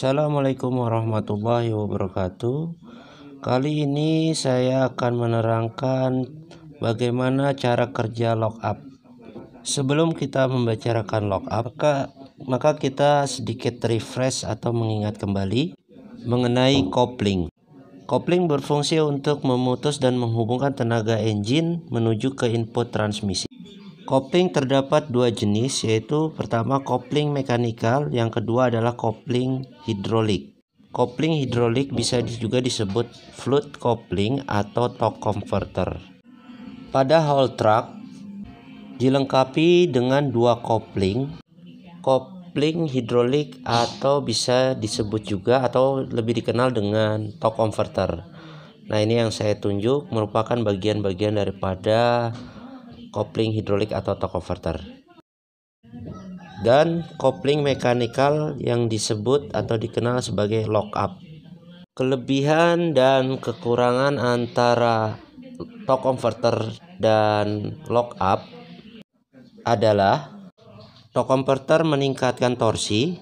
Assalamualaikum warahmatullahi wabarakatuh. Kali ini saya akan menerangkan bagaimana cara kerja lockup. Sebelum kita membicarakan lockup, maka kita sedikit refresh atau mengingat kembali mengenai kopling. Kopling berfungsi untuk memutus dan menghubungkan tenaga engine menuju ke input transmisi. Kopling terdapat dua jenis, yaitu pertama kopling mekanikal, yang kedua adalah kopling hidrolik. Kopling hidrolik bisa juga disebut fluid coupling atau torque converter. Pada haul truck dilengkapi dengan dua kopling hidrolik atau bisa disebut juga atau lebih dikenal dengan torque converter. Nah, ini yang saya tunjuk merupakan bagian-bagian daripada kopling hidrolik atau torque converter. Dan kopling mekanikal yang disebut atau dikenal sebagai lockup. Kelebihan dan kekurangan antara torque converter dan lockup adalah torque converter meningkatkan torsi,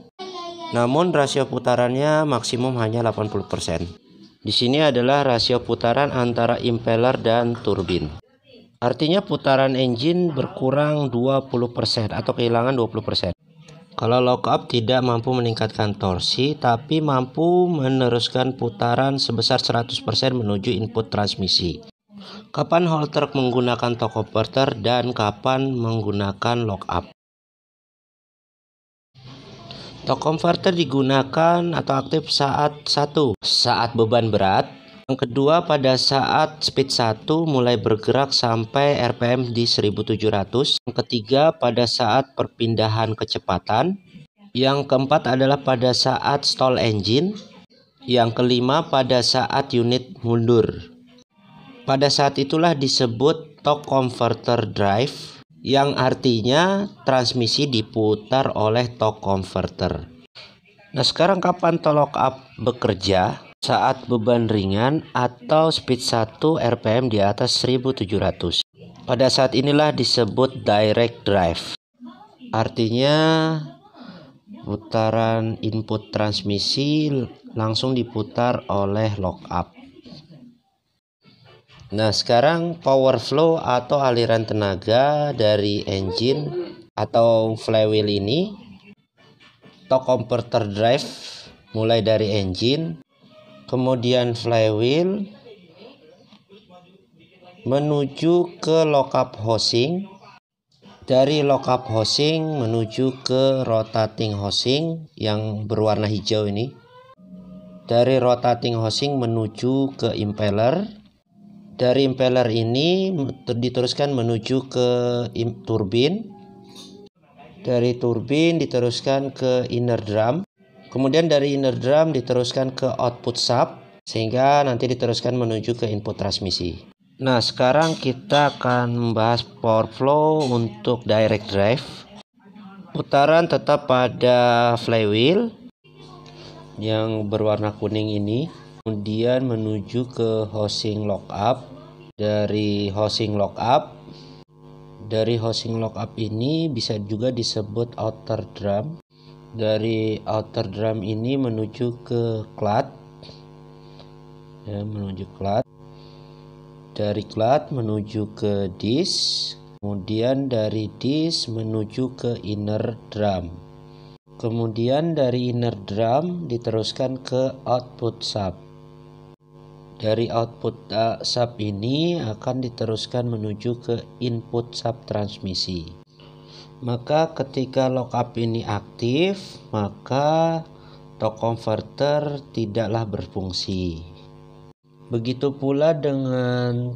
namun rasio putarannya maksimum hanya 80%. Di sini adalah rasio putaran antara impeller dan turbin. Artinya putaran engine berkurang 20% atau kehilangan 20%. Kalau lockup tidak mampu meningkatkan torsi, tapi mampu meneruskan putaran sebesar 100% menuju input transmisi. Kapan haul truck menggunakan torque converter dan kapan menggunakan lockup? Torque converter digunakan atau aktif saat beban berat. Yang kedua, pada saat speed 1 mulai bergerak sampai RPM di 1700. Yang ketiga, pada saat perpindahan kecepatan. Yang keempat adalah pada saat stall engine. Yang kelima, pada saat unit mundur. Pada saat itulah disebut torque converter drive, yang artinya transmisi diputar oleh torque converter. Nah, sekarang kapan lockup bekerja? Saat beban ringan atau speed 1 RPM di atas 1700. Pada saat inilah disebut direct drive. Artinya putaran input transmisi langsung diputar oleh lockup. Nah, sekarang power flow atau aliran tenaga dari engine atau flywheel ini, torque converter drive mulai dari engine, kemudian flywheel menuju ke lockup housing, dari lockup housing menuju ke rotating housing yang berwarna hijau ini, dari rotating housing menuju ke impeller, dari impeller ini diteruskan menuju ke turbin, dari turbin diteruskan ke inner drum. Kemudian dari inner drum diteruskan ke output sub, sehingga nanti diteruskan menuju ke input transmisi. Nah, sekarang kita akan membahas power flow untuk direct drive. Putaran tetap pada flywheel yang berwarna kuning ini, kemudian menuju ke housing lockup. Dari housing lockup ini bisa juga disebut outer drum. Dari outer drum ini menuju ke clutch, dari clutch menuju ke disk, kemudian dari disk menuju ke inner drum, kemudian dari inner drum diteruskan ke output sub. Dari output sub ini akan diteruskan menuju ke input sub transmisi. Maka ketika lockup ini aktif, maka torque converter tidaklah berfungsi. Begitu pula dengan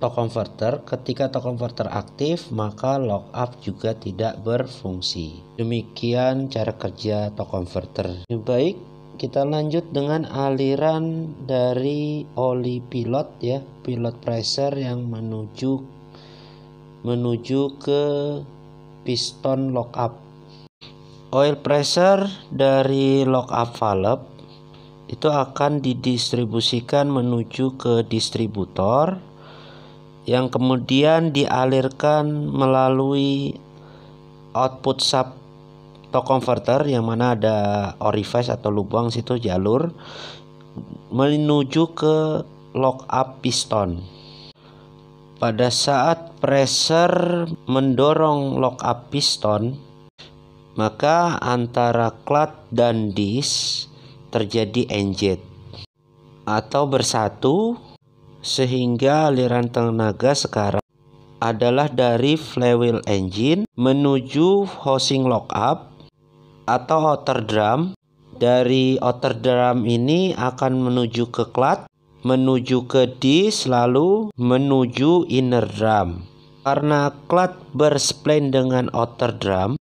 torque converter, ketika torque converter aktif, maka lockup juga tidak berfungsi. Demikian cara kerja torque converter. Baik, kita lanjut dengan aliran dari oli pilot ya, pilot pressure yang menuju ke piston lockup. Oil pressure dari lockup valve itu akan didistribusikan menuju ke distributor, yang kemudian dialirkan melalui output sub torque converter yang mana ada orifice atau lubang situ jalur menuju ke lock up piston. Pada saat pressure mendorong lock up piston, maka antara clut dan disk terjadi inject atau bersatu, sehingga aliran tenaga sekarang adalah dari flywheel engine menuju housing lockup atau outer drum. Dari outer drum ini akan menuju ke clut, menuju ke disk, lalu menuju inner drum. Karena clut berspline dengan outer drum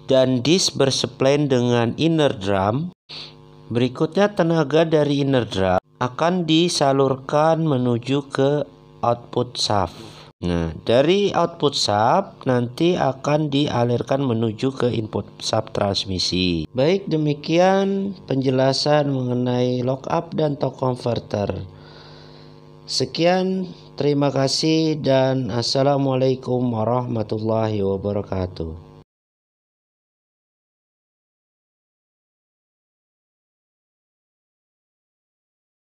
dan disk berspline dengan inner drum, berikutnya tenaga dari inner drum akan disalurkan menuju ke output shaft. Nah, dari output shaft nanti akan dialirkan menuju ke input shaft transmisi. Baik, demikian penjelasan mengenai lockup dan torque converter. Sekian, terima kasih dan assalamualaikum warahmatullahi wabarakatuh.